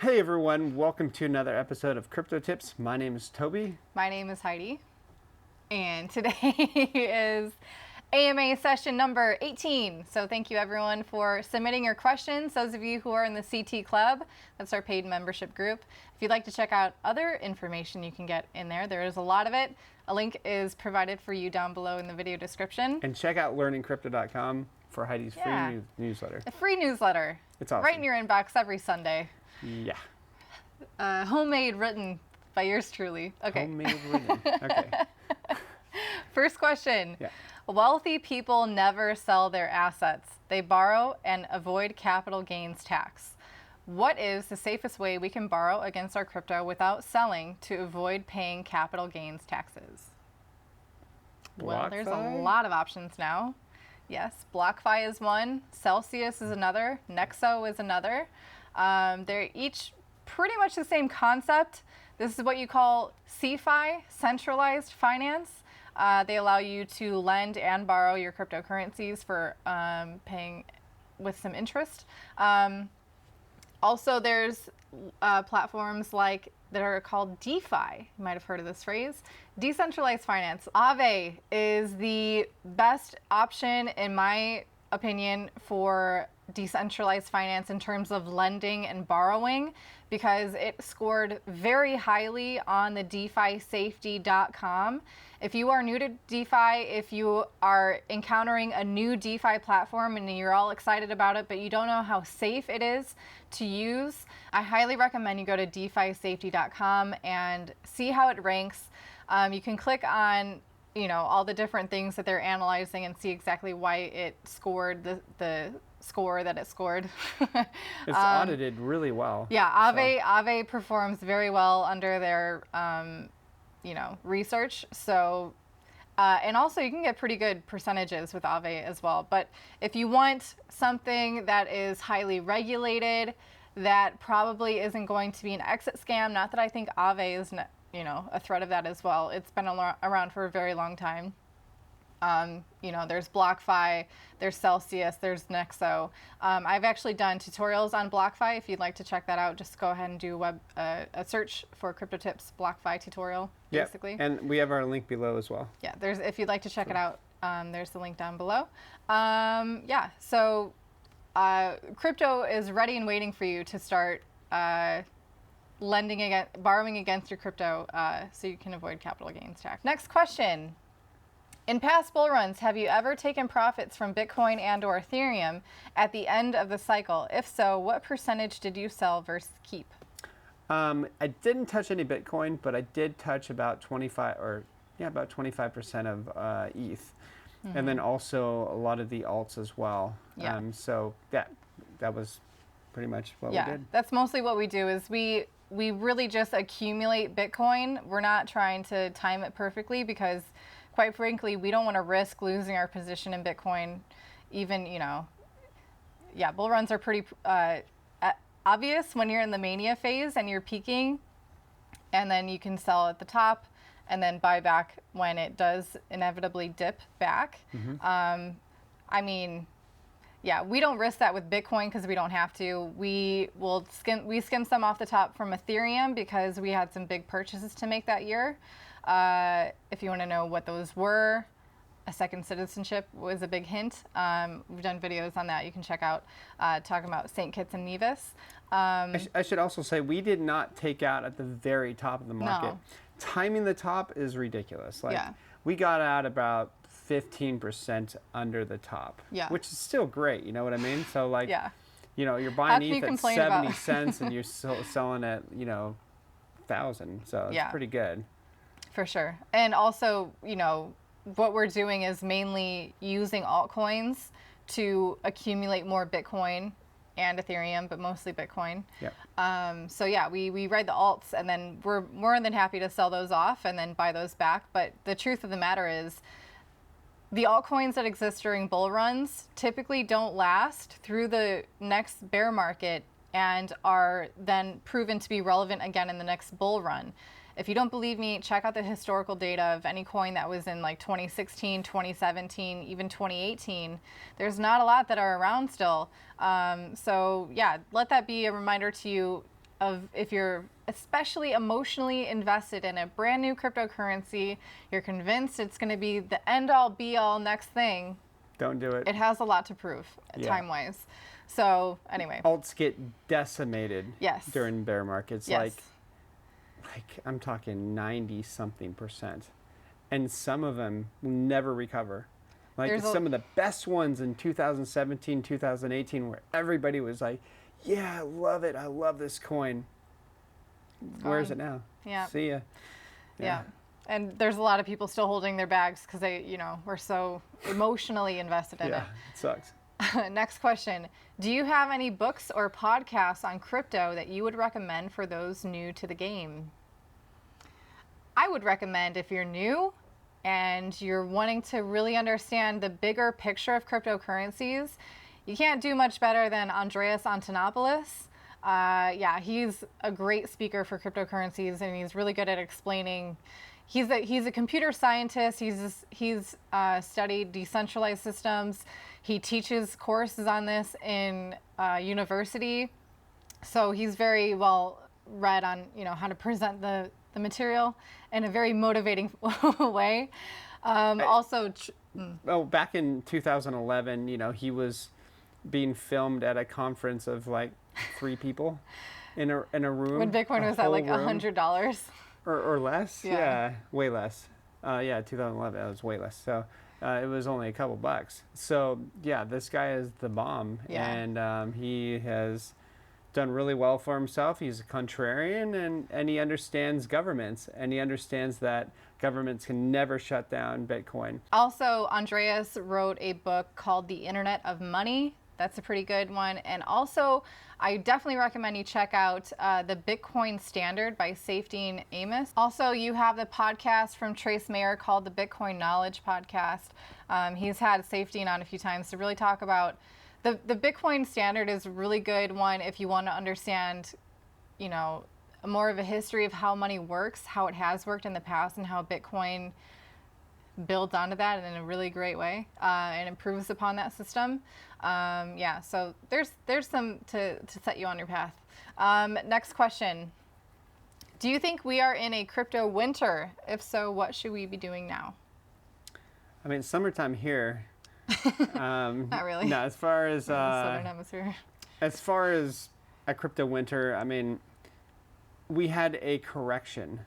Hey everyone, welcome to another episode of Crypto Tips. My name is Toby. My name is Heidi, and today is AMA session number 18. So thank you everyone for submitting your questions. Those of you who are in the CT Club, that's our paid membership group. If you'd like to check out other information you can get in there, there is a lot of it. A link is provided for you down below in the video description. And check out learningcrypto.com for Heidi's free newsletter. A free newsletter. It's awesome. Right in your inbox every Sunday. Yeah. Homemade, written by yours truly. Okay. Homemade written. Okay. First question. Yeah. Wealthy people never sell their assets. They borrow and avoid capital gains tax. What is the safest way we can borrow against our crypto without selling to avoid paying capital gains taxes? Well, there's a lot of options now. Yes, BlockFi is one. Celsius is another. Nexo is another. They're each pretty much the same concept. This is what you call CeFi, Centralized Finance. They allow you to lend and borrow your cryptocurrencies for paying with some interest. Also, there's platforms like that are called DeFi. You might have heard of this phrase. Decentralized finance. Aave is the best option, in my opinion, for decentralized finance in terms of lending and borrowing, because it scored very highly on the DeFiSafety.com. If you are new to DeFi, if you are encountering a new DeFi platform and you're all excited about it, but you don't know how safe it is to use, I highly recommend you go to DeFiSafety.com and see how it ranks. You can click on all the different things that they're analyzing and see exactly why it scored the score that it scored. It's audited really well. Yeah, Aave performs very well under their research. So and also you can get pretty good percentages with Aave as well. But if you want something that is highly regulated, that probably isn't going to be an exit scam, not that I think Aave is a threat of that as well. It's been around for a very long time. There's BlockFi, there's Celsius, there's Nexo. I've actually done tutorials on BlockFi. If you'd like to check that out, just go ahead and do a search for Crypto Tips BlockFi tutorial, basically. Yeah, and we have our link below as well. Yeah, if you'd like to check it out, there's the link down below. So crypto is ready and waiting for you to start borrowing against your crypto so you can avoid capital gains tax. Next question. In past bull runs, have you ever taken profits from Bitcoin and/or Ethereum at the end of the cycle? If so, what percentage did you sell versus keep? I didn't touch any Bitcoin, but I did touch about 25% of ETH, and then also a lot of the alts as well. Yeah. So that was pretty much what we did. Yeah, that's mostly what we do. Is we really just accumulate Bitcoin. We're not trying to time it perfectly because, quite frankly, we don't want to risk losing our position in Bitcoin. Even, bull runs are pretty obvious when you're in the mania phase and you're peaking, and then you can sell at the top and then buy back when it does inevitably dip back. We don't risk that with Bitcoin because we don't have to. We skim some off the top from Ethereum because we had some big purchases to make that year. If you want to know what those were, a second citizenship was a big hint. We've done videos on that. You can check out talking about St. Kitts and Nevis. I should also say we did not take out at the very top of the market. No. Timing the top is ridiculous. We got out about 15% under the top, which is still great. You know what I mean? So you're buying ETH at 70 cents and you're selling at 1,000. So it's pretty good. For sure. And also, what we're doing is mainly using altcoins to accumulate more Bitcoin and Ethereum, but mostly Bitcoin. Yeah. We ride the alts, and then we're more than happy to sell those off and then buy those back. But the truth of the matter is, the altcoins that exist during bull runs typically don't last through the next bear market and are then proven to be relevant again in the next bull run. If you don't believe me, check out the historical data of any coin that was in 2016, 2017, even 2018. There's not a lot that are around still. Let that be a reminder to you. if you're especially emotionally invested in a brand new cryptocurrency, you're convinced it's going to be the end all be all next thing. Don't do it. It has a lot to prove time-wise. So anyway. Alts get decimated during bear markets. Yes. Like I'm talking 90-something%. And some of them will never recover. Like some of the best ones in 2017, 2018, where everybody was like, yeah, I love it. I love this coin. Where is it now? Yeah. See ya. Yeah. And there's a lot of people still holding their bags because they, were so emotionally invested in it. Yeah, it sucks. Next question. Do you have any books or podcasts on crypto that you would recommend for those new to the game? I would recommend, if you're new and you're wanting to really understand the bigger picture of cryptocurrencies, you can't do much better than Andreas Antonopoulos. He's a great speaker for cryptocurrencies, and he's really good at explaining. He's a computer scientist. He's studied decentralized systems. He teaches courses on this in university, so he's very well read on how to present the material in a very motivating way. Back in 2011, he was being filmed at a conference of like 3 people in a room. When Bitcoin was at like $100 or less. Yeah, way less. 2011 it was way less. So it was only a couple bucks. So this guy is the bomb, and he has done really well for himself. He's a contrarian, and he understands governments, and he understands that governments can never shut down Bitcoin. Also, Andreas wrote a book called The Internet of Money. That's a pretty good one. And also, I definitely recommend you check out the Bitcoin Standard by Safety Amos. Also, you have the podcast from Trace Mayer called the Bitcoin Knowledge Podcast. He's had Safety on a few times to really talk about the Bitcoin Standard is a really good one if you want to understand, more of a history of how money works, how it has worked in the past, and how Bitcoin builds onto that in a really great way and improves upon that system. So there's some to set you on your path. Next question. Do you think we are in a crypto winter? If so, what should we be doing now? I mean, summertime here. Not really. No, as far as Southern Hemisphere. As far as a crypto winter, I mean, we had a correction,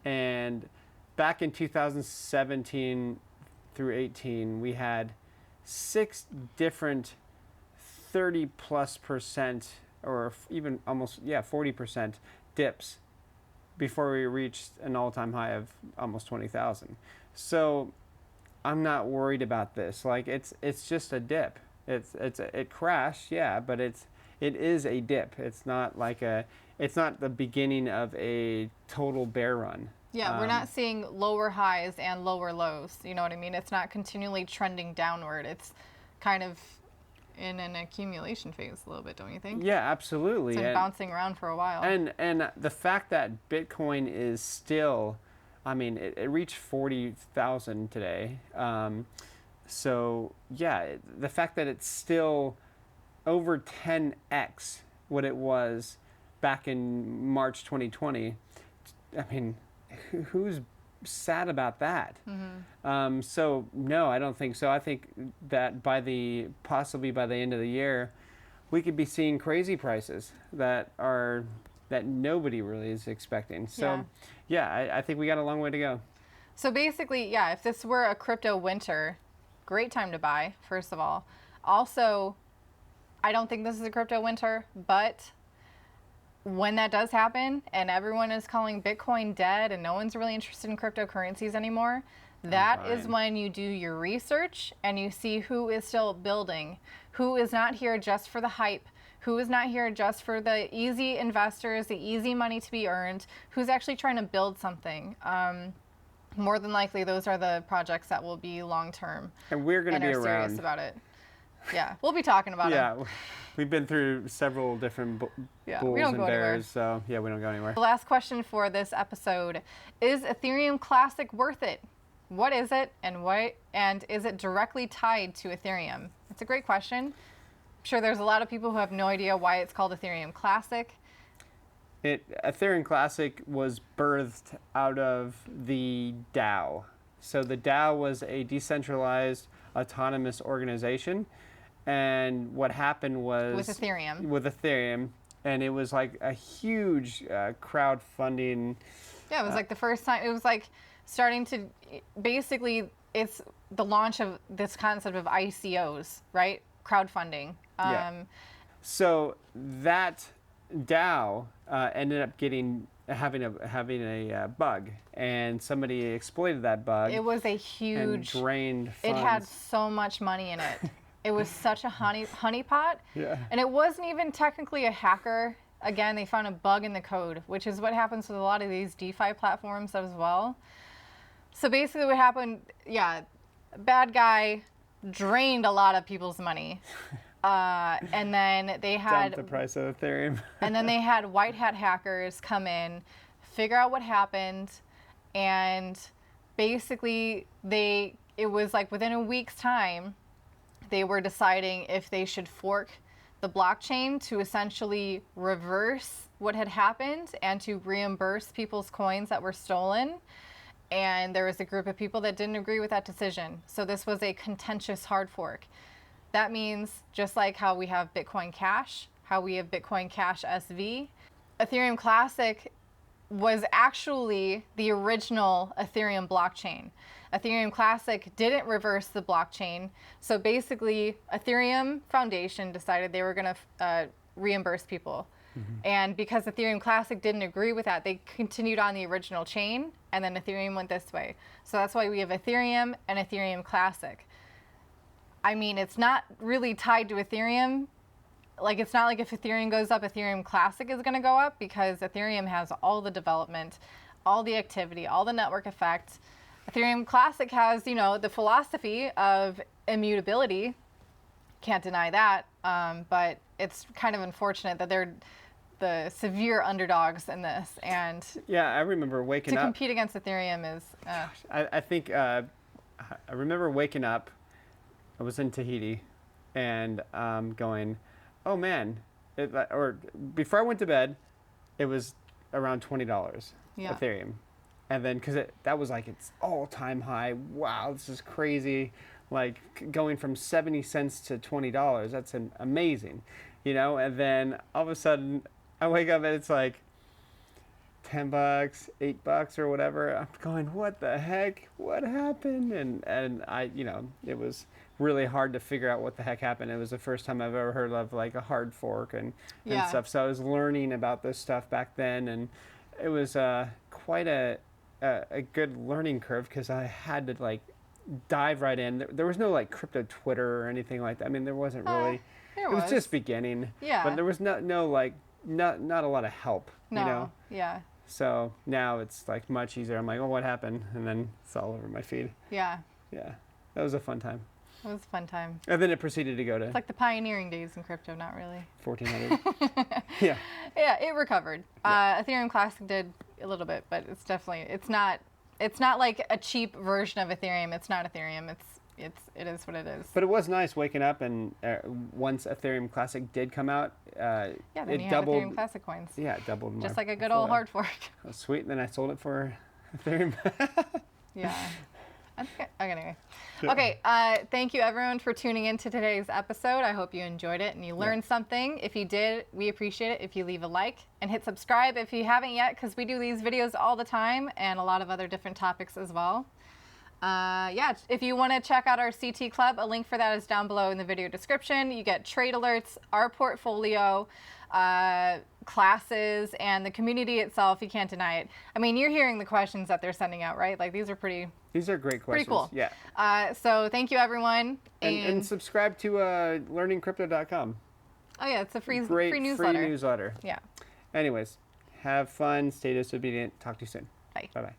and back in 2017 through 18, we had 6 different 30+%, or even almost 40% dips before we reached an all-time high of almost 20,000. So I'm not worried about this. Like it's just a dip. It crashed, but it is a dip. It's not the beginning of a total bear run. Yeah, we're not seeing lower highs and lower lows. You know what I mean? It's not continually trending downward. It's kind of in an accumulation phase a little bit, don't you think? Yeah, absolutely. It's been bouncing around for a while. And the fact that Bitcoin is still, I mean, it reached 40,000 today. The fact that it's still over 10x what it was back in March 2020, I mean, who's sad about that? So no, I don't think so. I think that possibly by the end of the year, we could be seeing crazy prices that nobody really is expecting. So I think we got a long way to go. So basically, if this were a crypto winter, great time to buy, first of all. Also, I don't think this is a crypto winter, but when that does happen and everyone is calling Bitcoin dead and no one's really interested in cryptocurrencies anymore, that is when you do your research and you see who is still building, who is not here just for the hype, who is not here just for the easy investors, the easy money to be earned, who's actually trying to build something. More than likely, those are the projects that will be long-term. And we're going to be around. Serious about it. Yeah, we'll be talking about it. Yeah, we've been through several different bulls and bears, so we don't go anywhere. The last question for this episode: is Ethereum Classic worth it? What is it, and is it directly tied to Ethereum? It's a great question. I'm sure there's a lot of people who have no idea why it's called Ethereum Classic. Ethereum Classic was birthed out of the DAO. So the DAO was a decentralized autonomous organization. And what happened was... With Ethereum. With Ethereum. And it was like a huge crowdfunding. Yeah, it was like the first time. It was like starting to... Basically, it's the launch of this concept of ICOs, right? Crowdfunding. Yeah. So that DAO ended up having a bug, and somebody exploited that bug. It was a huge... And drained funds. It had so much money in it. It was such a honeypot. Yeah. And it wasn't even technically a hacker. Again, they found a bug in the code, which is what happens with a lot of these DeFi platforms as well. So basically what happened, bad guy drained a lot of people's money. And then they had... Dumped the price of Ethereum. And then they had white hat hackers come in, figure out what happened, and basically it was like within a week's time, they were deciding if they should fork the blockchain to essentially reverse what had happened and to reimburse people's coins that were stolen. And there was a group of people that didn't agree with that decision. So this was a contentious hard fork. That means just like how we have Bitcoin Cash, how we have Bitcoin Cash SV, Ethereum Classic was actually the original Ethereum blockchain. Ethereum Classic didn't reverse the blockchain. So basically, Ethereum Foundation decided they were going to reimburse people. Mm-hmm. And because Ethereum Classic didn't agree with that, they continued on the original chain, and then Ethereum went this way. So that's why we have Ethereum and Ethereum Classic. I mean, it's not really tied to Ethereum. Like, it's not like if Ethereum goes up, Ethereum Classic is going to go up, because Ethereum has all the development, all the activity, all the network effect. Ethereum Classic has, the philosophy of immutability. Can't deny that. But it's kind of unfortunate that they're the severe underdogs in this. And yeah, I remember waking up. To compete against Ethereum is... I think I remember waking up. I was in Tahiti and going, oh man, or before I went to bed, it was around $20 Ethereum. And then, because that was like its all-time high. Wow, this is crazy. Like going from 70 cents to $20, that's amazing, And then all of a sudden, I wake up and it's like $10, $8 or whatever. I'm going, what the heck? What happened? And I, it was really hard to figure out what the heck happened. It was the first time I've ever heard of like a hard fork and stuff. So I was learning about this stuff back then, and it was quite a good learning curve, because I had to like dive right in. There was no like crypto Twitter or anything like that. I mean, there wasn't really. It was just beginning. Yeah. But there was not a lot of help. No. Yeah. So now it's like much easier. I'm like, oh, what happened? And then it's all over my feed. Yeah. Yeah. That was a fun time. It was a fun time. And then it proceeded to go to... It's like the pioneering days in crypto, not really. 1400. Yeah. Yeah, it recovered. Yeah. Ethereum Classic did a little bit, but it's not like a cheap version of Ethereum. It's not Ethereum. It is what it is. But it was nice waking up, and once Ethereum Classic did come out, then it you doubled. Have Ethereum Classic coins. Yeah, it doubled. Just like a good old hard fork. Oh, sweet. And then I sold it for Ethereum. Yeah. Anyway. Okay, thank you everyone for tuning in to today's episode. I hope you enjoyed it and you learned something. If you did, we appreciate it if you leave a like and hit subscribe if you haven't yet, because we do these videos all the time and a lot of other different topics as well. If you want to check out our CT Club, a link for that is down below in the video description. You get trade alerts, our portfolio, classes, and the community itself. You can't deny it. I mean, you're hearing the questions that they're sending out, right? Like, these are great questions. Pretty cool. Yeah. So thank you, everyone. And subscribe to learningcrypto.com. Oh, yeah. It's a free newsletter. Free newsletter. Yeah. Anyways, have fun. Stay disobedient. Talk to you soon. Bye. Bye-bye.